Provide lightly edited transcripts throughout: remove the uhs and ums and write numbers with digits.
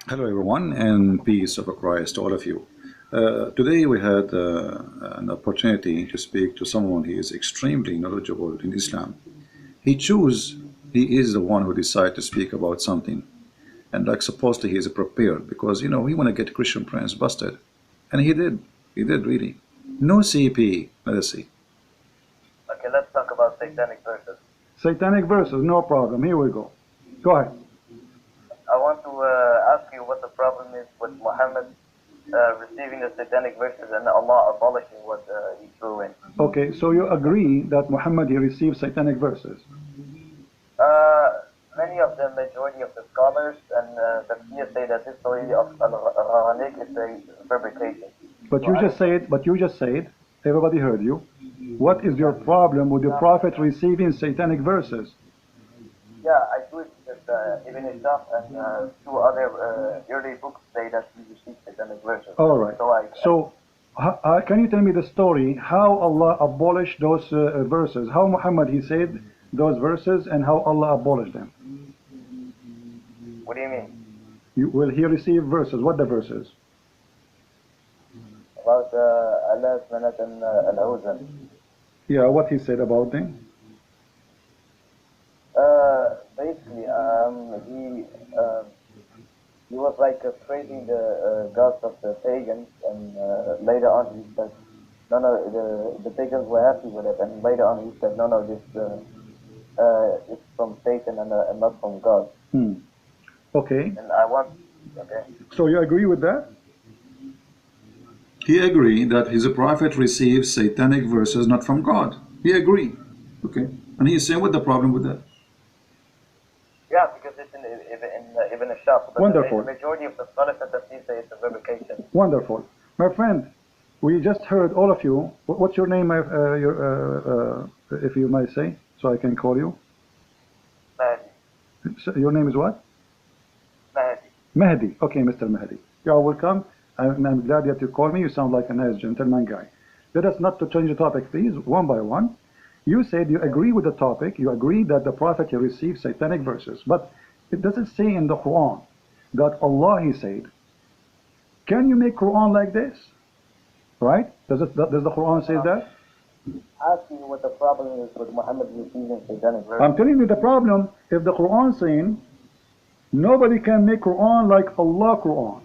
Hello, everyone, and peace of Christ to all of you. Today, we had an opportunity to speak to someone who is extremely knowledgeable in Islam. He is the one who decided to speak about something, and like supposedly he is prepared because we want to get Christian Prince busted, and he did really. No CP, let us see. Okay, let's talk about satanic verses. Satanic verses, no problem. Here we go. Go ahead. I want to ask you what the problem is with Muhammad receiving the satanic verses and Allah abolishing what he threw in. Okay, so you agree that Muhammad he received satanic verses? Many of the majority of the scholars and the Shia say that this story of Al-Ghanik is a fabrication. But you just said, everybody heard you. What is your problem with the Prophet receiving satanic verses? Yeah, I do it because Ibn Ishaq and two other early books say that he received satanic verses. All right. So can you tell me the story, how Allah abolished those verses? How Muhammad he said those verses and how Allah abolished them? What do you mean? Will he receive verses? What the verses? About Allah's manat and al-Awzan. Yeah, what he said about them? Basically, he was like praising the gods of the pagans, and later on he said, no, the pagans were happy with it, and later on he said, no, this it's from Satan and not from God. Okay. And I want, okay. So you agree with that? He agreed that his prophet received satanic verses not from God. He agreed. Okay. And he's saying, what the problem with that? Yeah, because it's in Ibn Ishaq. But Wonderful. The majority of the scholars at the say it's a fabrication. Wonderful. My friend, we just heard all of you. What's your name, if you might say, so I can call you? Mahdi. So your name is what? Mahdi. Mahdi. Okay, Mr. Mahdi. You are welcome. I'm glad that you called me. You sound like a nice gentleman guy. Let us not to change the topic, please, one by one. You said you agree with the topic. You agree that the Prophet he received satanic verses. But it doesn't say in the Quran that Allah he said, can you make Quran like this? Right? Does the Quran say that? Asking you what the problem is with Muhammad receiving satanic verses. I'm telling you the problem. If the Quran saying nobody can make Quran like Allah Quran,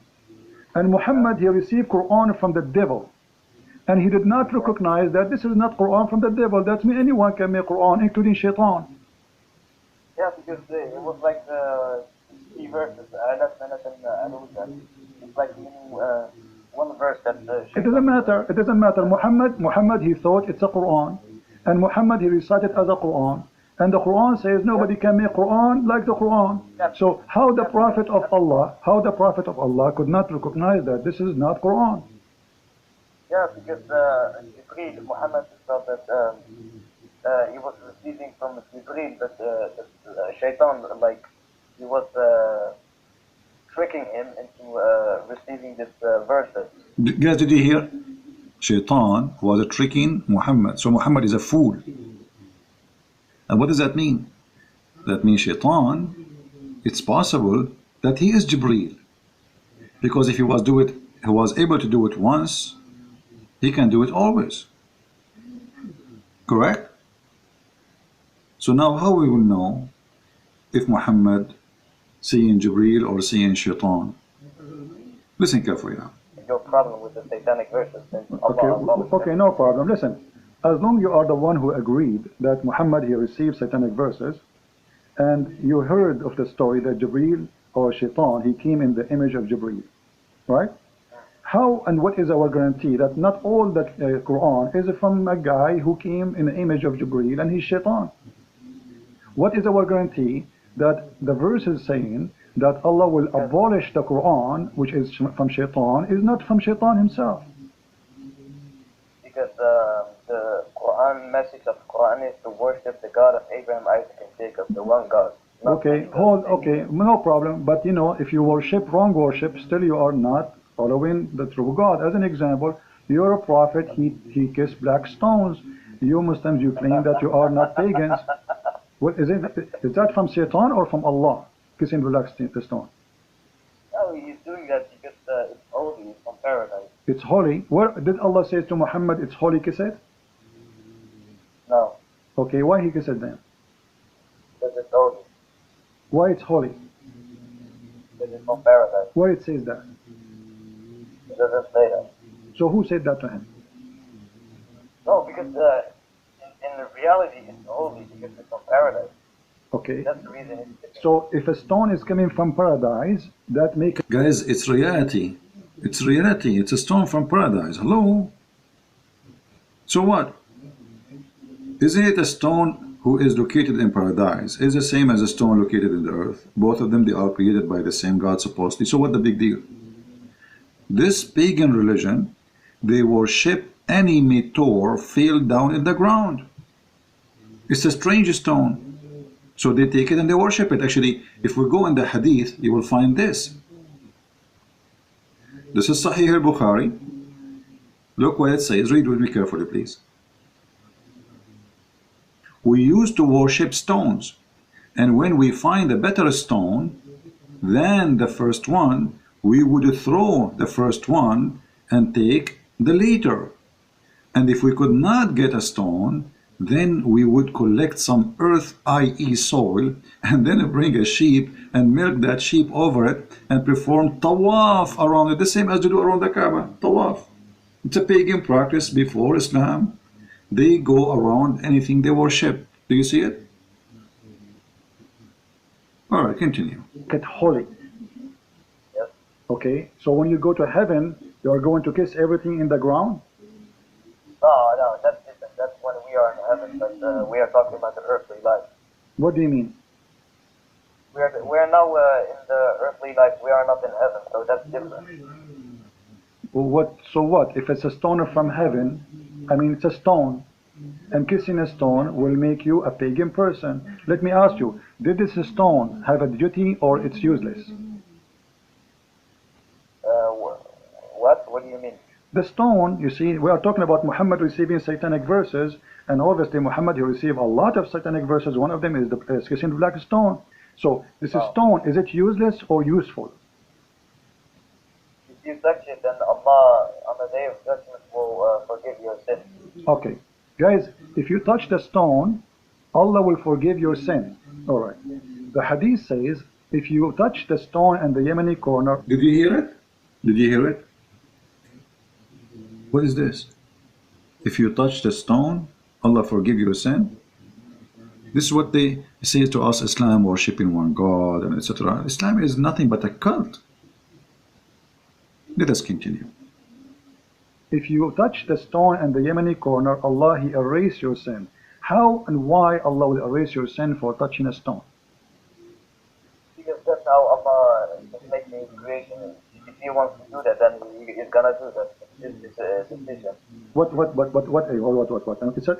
and Muhammad he received Quran from the devil, and he did not recognize that this is not Quran from the devil. That means anyone can make Quran, including Shaitan. Yeah, because it was like the key verses. It's like one verse that. It doesn't matter. It doesn't matter. Muhammad he thought it's a Quran, and Muhammad he recited as a Quran, and the Quran says nobody can make Quran like the Quran. So how the Prophet of Allah could not recognize that this is not Quran? Yeah, because Jibreel, Muhammad felt that he was receiving from Jibreel, but Shaitan, like, he was tricking him into receiving this verses. Guys, did you hear? Shaitan was tricking Muhammad. So Muhammad is a fool. And what does that mean? That means Shaitan, it's possible that he is Jibreel. Because if he was able to do it once, he can do it always. Correct? So now how we will know if Muhammad seeing Jibreel or seeing Shaitan? Listen carefully now. Your problem with the satanic verses. Okay, no problem. Listen, as long you are the one who agreed that Muhammad he received satanic verses, and you heard of the story that Jibreel or Shaitan he came in the image of Jibreel, right? How and what is our guarantee that not all the Quran is from a guy who came in the image of Jibreel and he's Shaitan? What is our guarantee that the verse is saying that Allah will abolish the Quran, which is from Shaitan, is not from Shaitan himself? Because the Quran message of the Quran is to worship the God of Abraham, Isaac, and Jacob, the one God. Okay, no problem. But you know, if you worship wrong worship, still you are not following the true God. As an example, you're a prophet, he kissed black stones. You Muslims, you claim that you are not pagans. What is it? Is that from Satan or from Allah? Kissing black stone? No, he's It's holy. Where did Allah say to Muhammad it's holy, kiss it? No, Okay, why he kiss it then? because it's holy. Why it's holy? Because it's from paradise. Where it says that? It doesn't say that. So who said that to him? No, because in reality it's holy because it's from paradise. Okay. That's the reason it's So if a stone is coming from paradise, that makes Guys, it's reality. It's reality. It's a stone from paradise. Hello? So what? Isn't it a stone who is located in paradise is the same as a stone located in the earth? Both of them, they are created by the same God supposedly. So what the big deal? This pagan religion, they worship any meteor fell down in the ground. It's a strange stone. So they take it and they worship it. Actually, if we go in the hadith, you will find this. This is Sahih al-Bukhari. Look what it says. Read with me carefully, please. We used to worship stones, and when we find a better stone than the first one, we would throw the first one and take the later. And if we could not get a stone, then we would collect some earth, i.e. soil, and then bring a sheep and milk that sheep over it and perform tawaf around it, the same as they do around the Kaaba, tawaf. It's a pagan practice before Islam. They go around anything they worship. Do you see it? All right, continue. it holy. yes. Okay, so when you go to heaven, you are going to kiss everything in the ground? No, that's different. That's when we are in heaven, but we are talking about the earthly life. What do you mean? We are now in the earthly life. We are not in heaven, so that's different. Well, so what? If it's a stone from heaven, I mean it's a stone, and kissing a stone will make you a pagan person. Let me ask you, did this stone have a duty or it's useless? What? What do you mean? The stone, you see, we are talking about Muhammad receiving satanic verses, and obviously Muhammad, he received a lot of satanic verses. One of them is the kissing the black stone. So this stone, is it useless or useful? If you touch it, then Allah on the day of judgment will forgive your sin. Okay, guys, if you touch the stone, Allah will forgive your sin. All right. The hadith says, if you touch the stone in the Yemeni corner, Did you hear it? Did you hear it? What is this? If you touch the stone, Allah forgive your sin? This is what they say to us, Islam, worshipping one God, and etc. Islam is nothing but a cult. Let us continue. if you touch the stone in the Yemeni corner, Allah, He erase your sin. How and why Allah will erase your sin for touching a stone? Because that's how Allah is making creation. If He wants to do that, then He's gonna do that. It's a decision. What?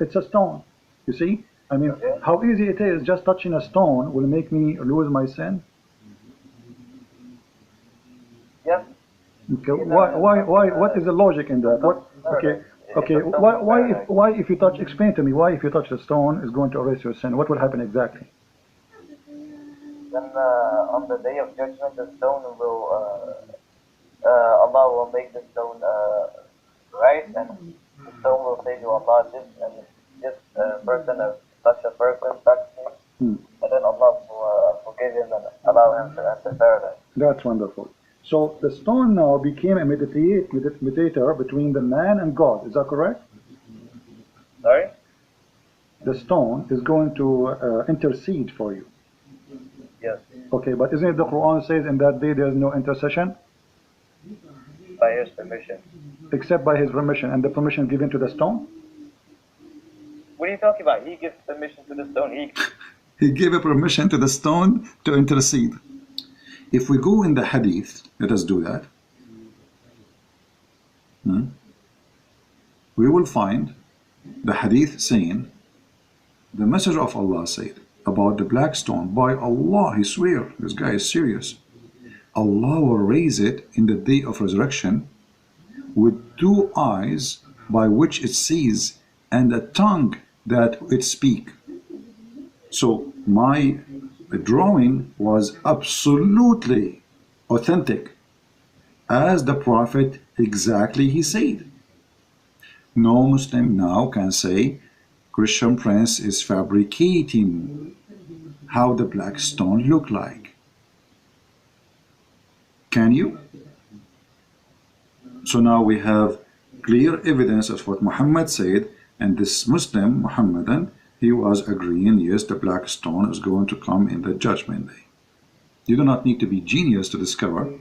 It's a stone. You see? I mean, Okay. how easy it is, just touching a stone will make me lose my sin. Yes. Okay, what is the logic in that? What? Okay, why if you touch, explain to me, why if you touch the stone is going to erase your sin? What will happen exactly? Then on the day of judgment, the stone will, Allah will make the stone right, and the stone will say to Allah, this person has touched a person, touched me, and then Allah will forgive him and allow him to enter paradise. That's wonderful. So the stone now became a mediator between the man and God. Is that correct? Sorry? The stone is going to intercede for you. Yes. Okay, but isn't it the Quran says in that day there is no intercession By His permission. except by His permission, and the permission given to the stone? What are you talking about? He gives permission to the stone. He gave a permission to the stone to intercede. If we go in the hadith, let us do that. We will find the hadith saying, the Messenger of Allah said about the black stone, by Allah, he swear, this guy is serious. Allah will raise it in the day of resurrection with 2 eyes by which it sees and a tongue that it speak. So my drawing was absolutely authentic. as the Prophet exactly he said. No Muslim now can say Christian Prince is fabricating how the black stone look like. Can you? So now we have clear evidence of what Muhammad said, and this Muslim, Muhammadan, he was agreeing, yes, the black stone is going to come in the judgment day. You do not need to be genius to discover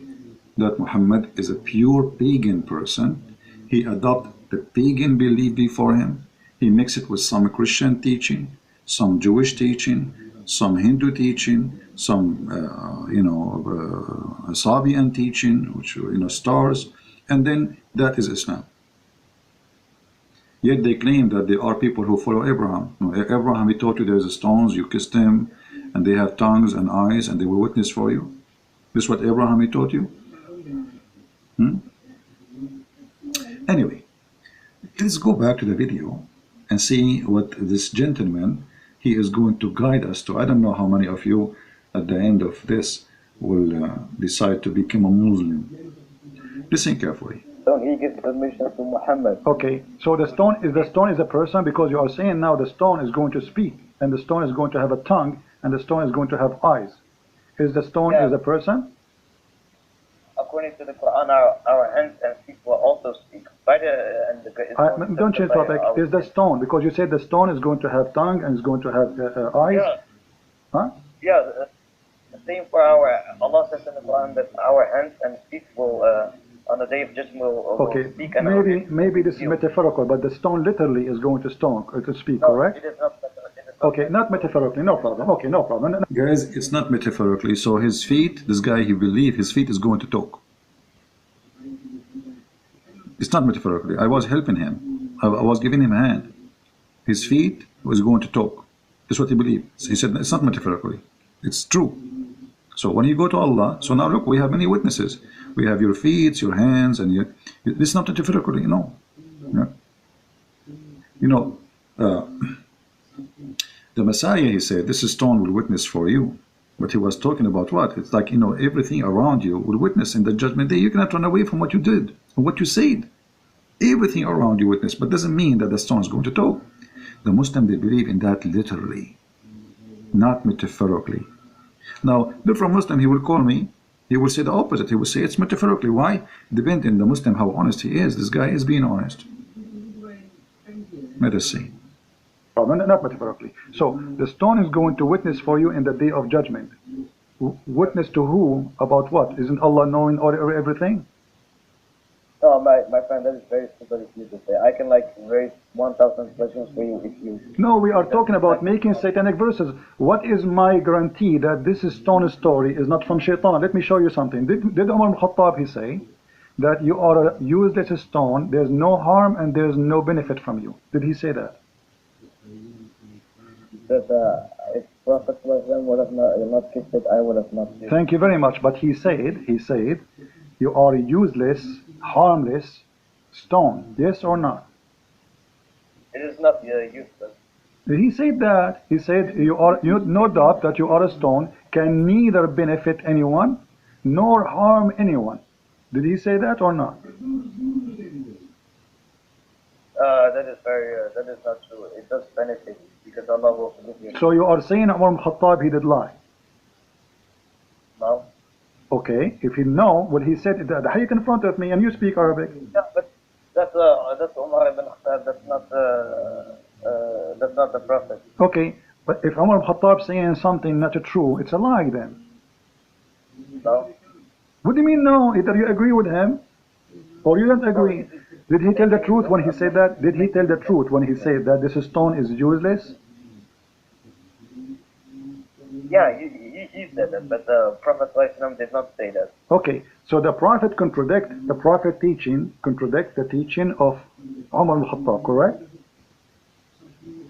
that Muhammad is a pure pagan person. He adopted the pagan belief before him. He mixed it with some Christian teaching, some Jewish teaching, some Hindu teaching, some Sabian teaching, which stars, and then that is Islam. Yet they claim that there are people who follow Abraham. Abraham, he taught you there's stones, you kissed them, and they have tongues and eyes, and they will witness for you. This is what Abraham, he taught you? Anyway, let's go back to the video and see what this gentleman, he is going to guide us to. I don't know how many of you at the end of this will decide to become a Muslim. Listen carefully. So he gives permission to Muhammad. Okay, so the stone is a person, because you are saying now the stone is going to speak, and the stone is going to have a tongue, and the stone is going to have eyes. Is the stone is a person? According to the Quran, our hands and feet will also speak. Don't change topic. Is the stone, because you said the stone is going to have tongue and is going to have eyes? Yeah. Huh? Yeah, the same for Allah says in the Quran that our hands and feet will, on the day of judgment, will speak. And maybe this is metaphorical, but the stone literally is going to speak, no, correct? It is not. Okay, not metaphorically, no problem. Okay, no problem. Guys, it's not metaphorically. So his feet, this guy, he believes his feet is going to talk. It's not metaphorically. I was helping him. I was giving him a hand. His feet was going to talk. That's what he believed. He said it's not metaphorically. It's true. So when you go to Allah, so now look, we have many witnesses. We have your feet, your hands, and it's not metaphorically, no. Yeah. The Messiah, he said, this stone will witness for you. But he was talking about what? It's like, everything around you will witness in the judgment day. You cannot run away from what you did and what you said. Everything around you witness, but doesn't mean that the stone is going to talk. The Muslim, they believe in that literally, not metaphorically. Now, different Muslim, he will call me, he will say the opposite. He will say it's metaphorically. Why? Depending on the Muslim, how honest he is. This guy is being honest. Let us see. Not metaphorically. So the stone is going to witness for you in the day of judgment. Witness to who? About what? Isn't Allah knowing everything? No, my friend, that is very simple for you to say. I can raise 1,000 questions for you if you... No, we are talking about making satanic verses. What is my guarantee that this stone story is not from Shaitan? Let me show you something. Did Umar al-Khattab, he say that you are a useless stone, there's no harm and there's no benefit from you? Did he say that? That if Prophet would have not kissed it, I would have not. Thank you very much. But he said, you are a useless, harmless stone. Yes or not? It is not useless. He said that. He said, no doubt that you are a stone, can neither benefit anyone nor harm anyone. Did he say that or not? That is not true. It does benefit because Allah will forgive you. So you are saying Umar al-Khattab, he did lie? No. Okay, if he know, well, he said that. How you confront with me and you speak Arabic? Yeah, but that's Umar ibn Khattab. That's not the Prophet. Okay, but if Umar al-Khattab saying something not true, it's a lie then. No. What do you mean no? Either you agree with him or you don't agree. Did he tell the truth when he said that? Did he tell the truth when he said that this stone is useless? Yeah, he said that, but the Prophet did not say that. Okay, so the Prophet contradict the teaching of Umar al-Khattab, correct?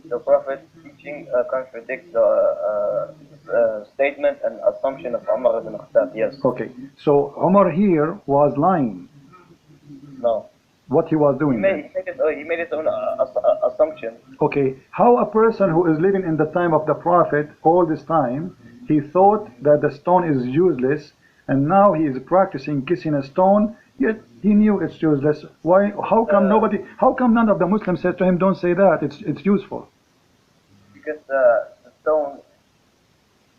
The Prophet teaching contradicts the statement and assumption of Umar ibn Khattab, yes. Okay, so Umar here was lying. No. What he was doing? He made his own assumption. Okay, how a person who is living in the time of the Prophet all this time, he thought that the stone is useless, and now he is practicing kissing a stone, Yet he knew it's useless. Why? How come nobody? How come none of the Muslims said to him, "Don't say that. It's useful." Because the stone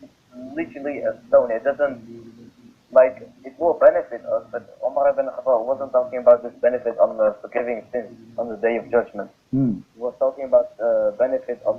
is literally a stone. It doesn't, like, it will benefit us, but Umar ibn Khattab wasn't talking about this benefit on the forgiving sins on the day of judgment. He was talking about the benefit of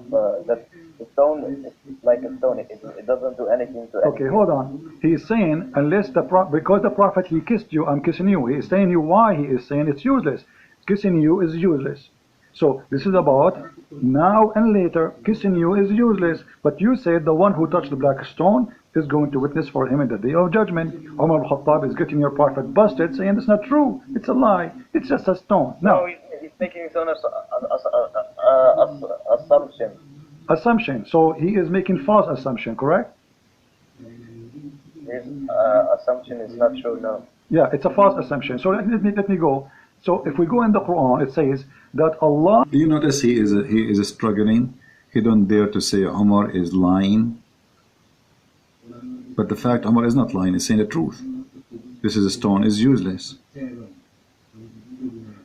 that the stone is like a stone. It doesn't do anything to anything. Okay, hold on. He's saying, unless because the Prophet, he kissed you, I'm kissing you. He's saying you why he is saying it's useless. Kissing you is useless. So this is about now and later. Kissing you is useless. But you said the one who touched the black stone is going to witness for him in the day of judgment. Umar al-Khattab is getting your Prophet busted, saying it's not true. It's a lie. It's just a stone. No, he's making some assumption. Assumption. So he is making false assumption, correct? His assumption is not true, no. Yeah, it's a false assumption. So let me go. So if we go in the Quran, it says that Allah. Do you notice he is struggling? He don't dare to say Umar is lying. But the fact Umar is not lying, he's saying the truth. This is a stone is useless.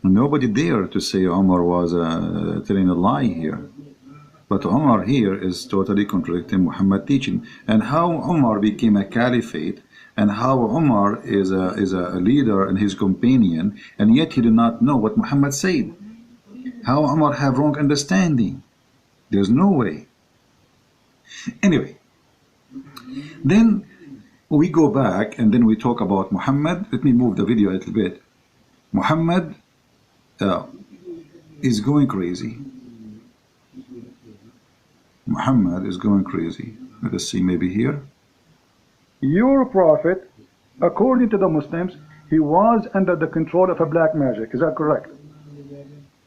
Nobody dare to say Umar was telling a lie here. But Umar here is totally contradicting Muhammad's teaching. And how Umar became a caliphate, and how Umar is a leader and his companion, and yet he did not know what Muhammad said. How Umar have wrong understanding. There's no way. Anyway, then we go back and then we talk about Muhammad. Let me move the video a little bit. Muhammad is going crazy. Muhammad is going crazy. Let us see, maybe here. Your Prophet, according to the Muslims, he was under the control of a black magic. Is that correct?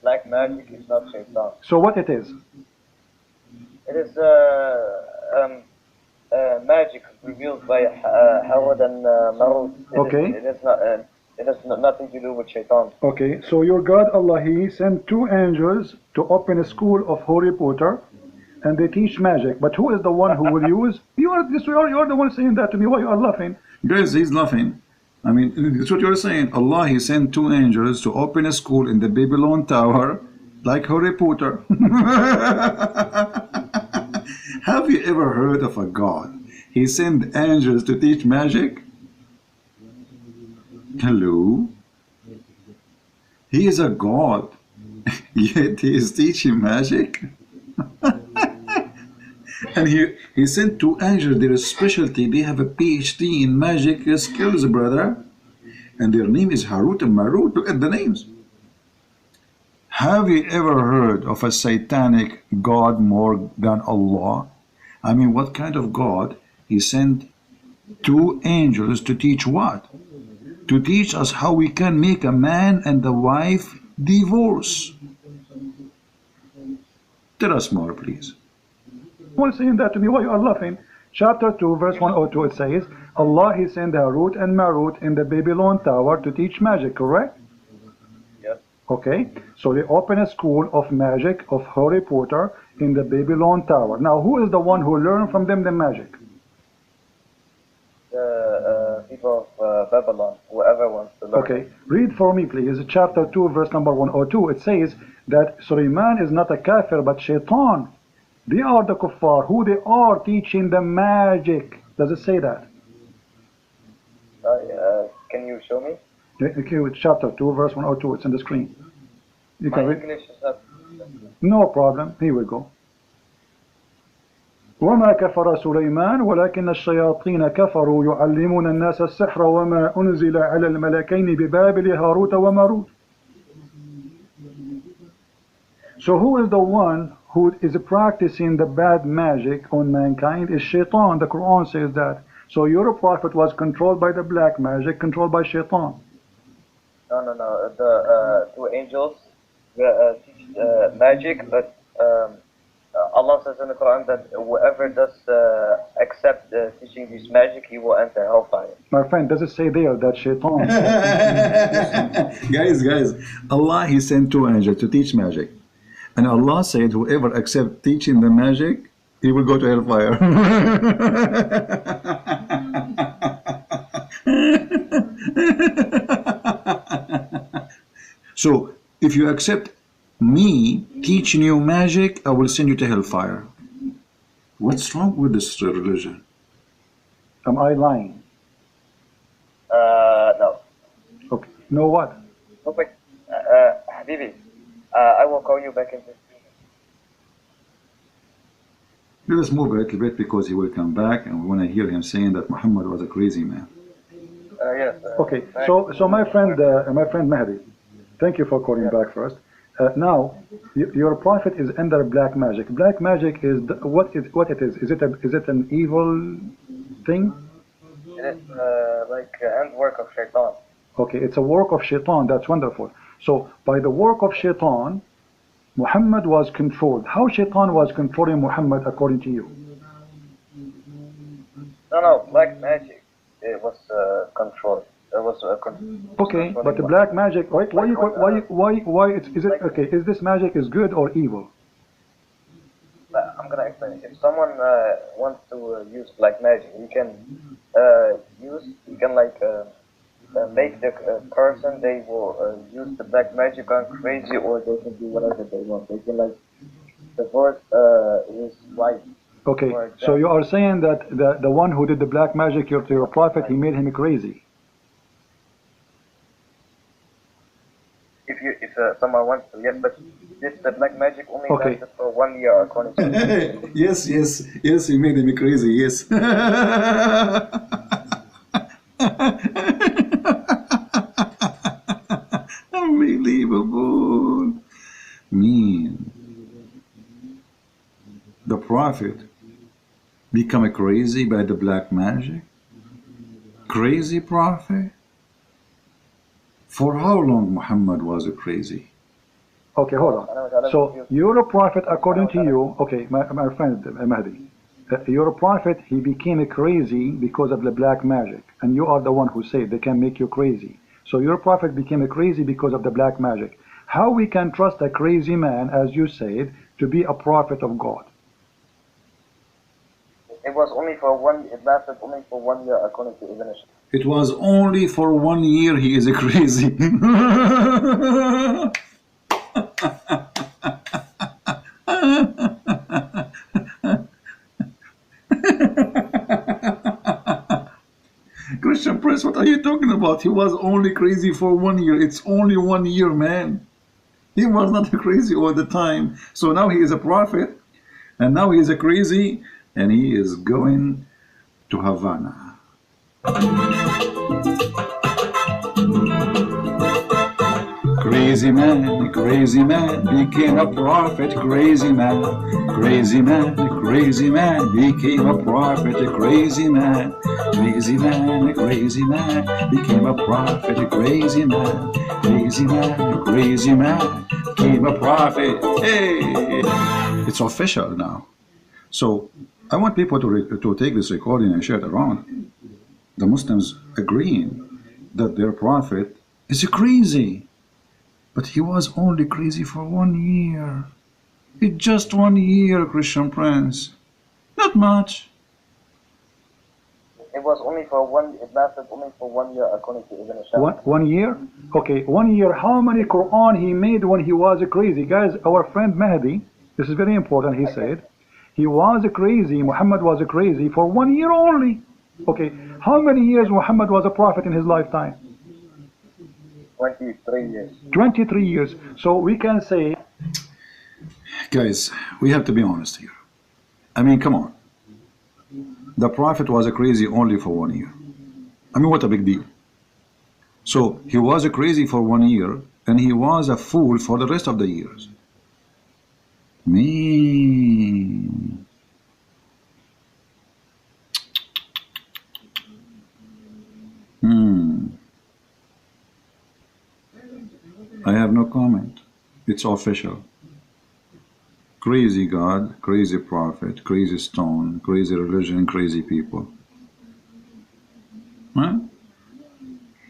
Black magic is not Shaitan. So what it is? It is magic revealed by Harud and Marut. Okay. It has nothing to do with Shaitan. Okay, so your God Allah, he sent two angels to open a school of Harry Potter, and they teach magic. But who is the one who will use? You are the one saying that to me. Why you are laughing? Guys, he's laughing. I mean, that's what you're saying. Allah, he sent two angels to open a school in the Babylon Tower, like Harry Potter. Have you ever heard of a God? He sent angels to teach magic? Hello? He is a God, yet he is teaching magic? And he sent two angels, their specialty, they have a PhD in magic skills, brother. And their name is Harut and Marut. Look at the names. Have you ever heard of a satanic God more than Allah? I mean, what kind of God? He sent two angels to teach what? To teach us how we can make a man and a wife divorce. Tell us more, please. Why saying that to me? Why you are laughing? Chapter 2, verse 102, it says, Allah, he sent Harut and Marut in the Babylon Tower to teach magic, correct? Yes. Okay, so they open a school of magic of Harry Potter in the Babylon Tower. Now, who is the one who learned from them the magic? The people of Babylon, whoever wants to learn. Okay, read for me, please. Chapter 2, verse number 102. It says that Sulaiman is not a kafir, but shaitan. They are the kuffar, who they are teaching the magic. Does it say that? Can you show me? Okay, with chapter 2, verse 102. It's on the screen. You My can read. English is not... No problem. Here we go. وما كفر سليمان ولكن الشياطين كفروا يعلمون الناس السحر وما أنزل على الملكين ببابل هاروت وماروت. So who is the one who is practicing the bad magic on mankind? Is Shaitan. The Quran says that. So your Prophet was controlled by the black magic, controlled by Shaitan. No. The two angels teach magic, but Allah says in the Quran that whoever does accept teaching this magic, he will enter hellfire. My friend, does it say there that Shaitan? Guys, Allah, he sent two angels to teach magic. And Allah said, whoever accepts teaching the magic, he will go to hellfire. So if you accept me teaching you magic, I will send you to hellfire. What's wrong with this religion? Am I lying? No. Okay. No what? Okay. Habibi, I will call you back in 15 minutes. Let us move a little bit because he will come back and we want to hear him saying that Muhammad was a crazy man. Yes. Okay. So my friend Mahdi, thank you for calling back first. Now, your prophet is under black magic. Black magic is what it is. Is it an evil thing? It is like end work of Shaitan. Okay, it's a work of Shaitan. That's wonderful. So by the work of Shaitan, Muhammad was controlled. How Shaitan was controlling Muhammad according to you? No, black magic. It was controlled. It was okay, but the black magic. Why? Is it okay? Is this magic is good or evil? I'm gonna explain. If someone wants to use black magic, you can make the person, they will use the black magic on crazy, or they can do whatever they want. They can divorce his wife. Okay, so you are saying that the one who did the black magic to your prophet, he made him crazy. If someone wants to, yes, but the black magic only lasted for 1 year according to yes, he made him crazy, yes. Unbelievable. Mean. The prophet become crazy by the black magic? Crazy prophet? For how long Muhammad was crazy? Okay, hold on. So you're a prophet according to you. Okay, my friend Mahdi. Your prophet, he became crazy because of the black magic. And you are the one who said they can make you crazy. So your prophet became crazy because of the black magic. How we can trust a crazy man, as you said, to be a prophet of God? It was only for it lasted only for 1 year according to Ibn Ishaq. It was only for 1 year he is crazy. Christian Prince, what are you talking about? He was only crazy for 1 year. It's only 1 year, man. He was not crazy all the time. So now he is a prophet, and now he is crazy, and he is going to Havana. Crazy man became a prophet. Crazy man became a prophet. Crazy man became a prophet. Crazy man became a prophet. Hey, it's official now. So I want people to take this recording and share it around. The Muslims agreeing that their prophet is crazy. But he was only crazy for 1 year. It's just 1 year, Christian Prince. Not much. It was only for it lasted only for 1 year according to Ibn Ishaq. 1 year? Okay, 1 year. How many Quran he made when he was crazy? Guys, our friend Mahdi, this is very important, he said, he was crazy, Muhammad was crazy for 1 year only. Okay, how many years Muhammad was a prophet in his lifetime? 23 years. 23 years. So we can say... Guys, we have to be honest here. I mean, come on. The prophet was crazy only for 1 year. I mean, what a big deal. So he was crazy for 1 year, and he was a fool for the rest of the years. Man. I have no comment. It's official. Crazy God, crazy prophet, crazy stone, crazy religion, crazy people. Huh?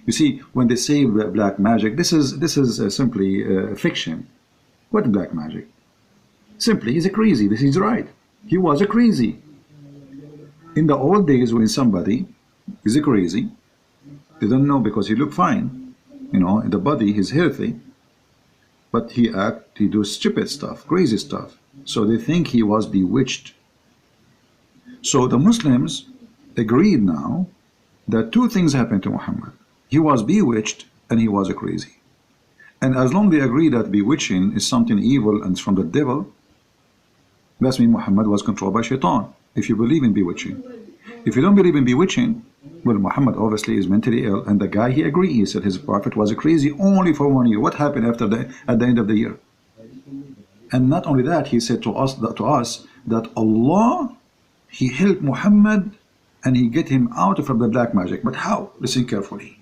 You see, when they say black magic, this is simply fiction. What black magic? Simply, he's crazy. This is right. He was crazy. In the old days, when somebody is crazy, they don't know because he look fine. You know, in the body he's healthy, but he do stupid stuff, crazy stuff. So they think he was bewitched. So the Muslims agreed now that two things happened to Muhammad. He was bewitched and he was crazy. And as long as they agree that bewitching is something evil and from the devil, that means Muhammad was controlled by Shaitan, if you believe in bewitching. If you don't believe in bewitching, well, Muhammad obviously is mentally ill, and the guy, he agreed. He said his prophet was crazy only for 1 year. What happened at the end of the year? And not only that, he said to us that Allah, he helped Muhammad and he get him out from the black magic. But how? Listen carefully.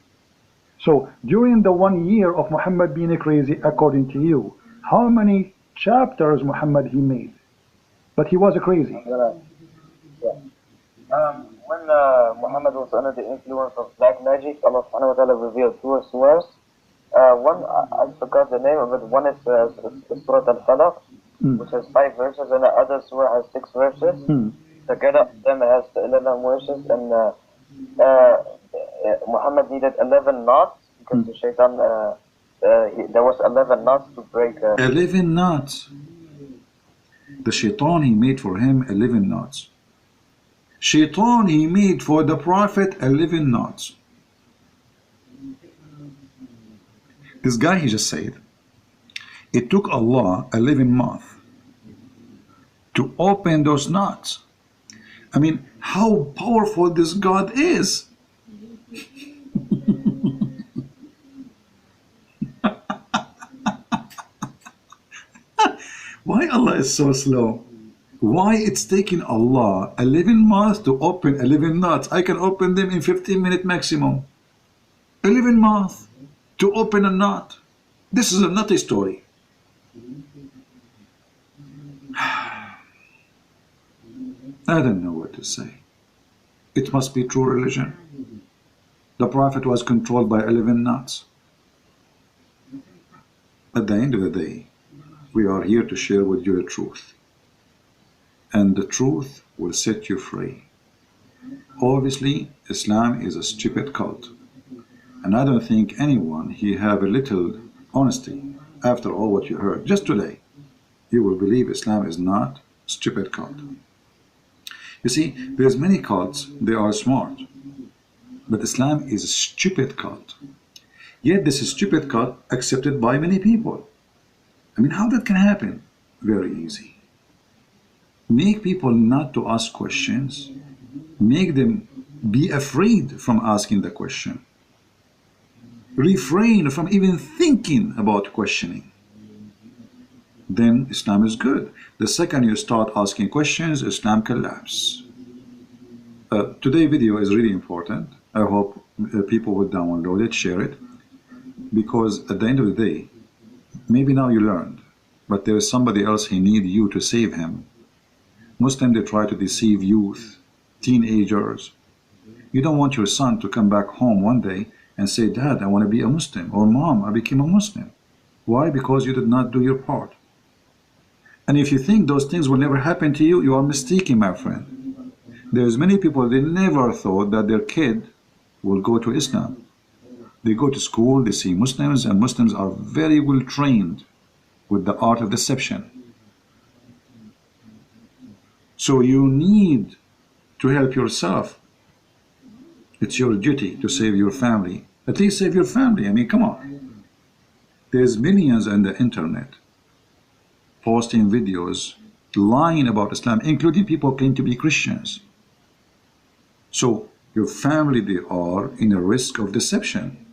So during the 1 year of Muhammad being crazy, according to you, how many chapters Muhammad he made? But he was crazy. When Muhammad was under the influence of black magic, Allah subhanahu wa ta'ala revealed two surahs. One, I forgot the name of it. One is Surah Al-Falaq, which has 5 verses, and the other surah has 6 verses. Together, them has 11 verses, and Muhammad needed 11 knots because the Shaitan, there was 11 knots to break. 11 knots. The Shaitan, he made for him 11 knots. Shaitan, he made for the Prophet 11 knots. This guy, he just said, it took Allah 11 months to open those knots. I mean, how powerful this God is. Why Allah is so slow? Why it's taking Allah 11 months to open 11 knots? I can open them in 15 minutes maximum. 11 months to open a knot. This is a nutty story. I don't know what to say. It must be true religion. The Prophet was controlled by 11 knots. At the end of the day, we are here to share with you the truth. And the truth will set you free. Obviously, Islam is a stupid cult. And I don't think anyone here have a little honesty after all what you heard. Just today, you will believe Islam is not a stupid cult. You see, there's many cults, they are smart. But Islam is a stupid cult. Yet this is stupid cult accepted by many people. I mean, how that can happen? Very easy. Make people not to ask questions. Make them be afraid from asking the question. Refrain from even thinking about questioning. Then Islam is good. The second you start asking questions, Islam collapses. Today's video is really important. I hope people will download it, share it. Because at the end of the day, maybe now you learned, but there is somebody else who needs you to save him. Muslims, they try to deceive youth, teenagers. You don't want your son to come back home one day and say, Dad, I want to be a Muslim, or Mom, I became a Muslim. Why? Because you did not do your part. And if you think those things will never happen to you, you are mistaken, my friend. There's many people, they never thought that their kid will go to Islam. They go to school, they see Muslims, and Muslims are very well trained with the art of deception. So you need to help yourself. It's your duty to save your family. At least save your family. I mean, come on. There's millions on the internet posting videos lying about Islam, including people claiming to be Christians. So your family, they are in a risk of deception.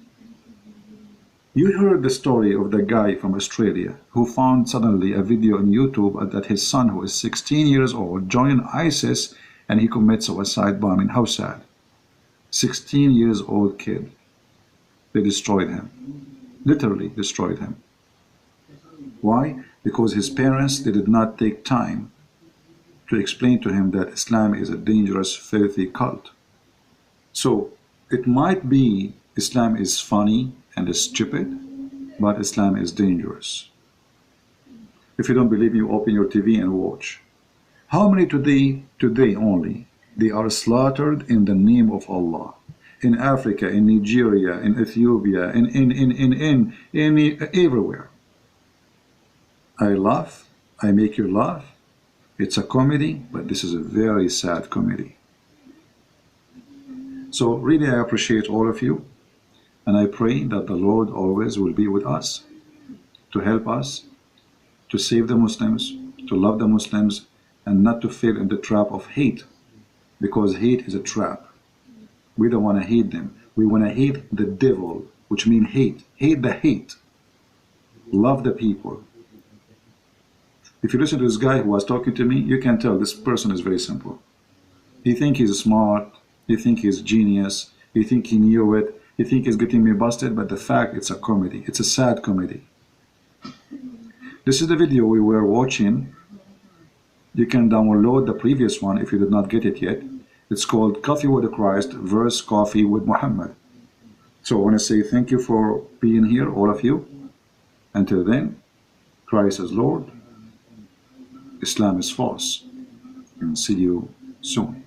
You heard the story of the guy from Australia who found suddenly a video on YouTube that his son, who is 16 years old, joined ISIS and he commits suicide bombing. How sad. 16 years old kid. They destroyed him. Literally destroyed him. Why? Because his parents, they did not take time to explain to him that Islam is a dangerous, filthy cult. So it might be Islam is funny and is stupid, but Islam is dangerous. If you don't believe me, you open your TV and watch. How many today only, they are slaughtered in the name of Allah? In Africa, in Nigeria, in Ethiopia, everywhere. I laugh, I make you laugh. It's a comedy, but this is a very sad comedy. So really I appreciate all of you, and I pray that the Lord always will be with us, to help us, to save the Muslims, to love the Muslims, and not to fall in the trap of hate, because hate is a trap. We don't want to hate them. We want to hate the devil, which means hate. Hate the hate. Love the people. If you listen to this guy who was talking to me, you can tell this person is very simple. He think he's smart, he think he's genius, he think he knew it, he think he's getting me busted, but the fact it's a comedy. It's a sad comedy. This is the video we were watching. You can download the previous one if you did not get it yet. It's called Coffee with Christ versus Coffee with Muhammad. So I want to say thank you for being here, all of you. Until then, Christ is Lord, Islam is false, and see you soon.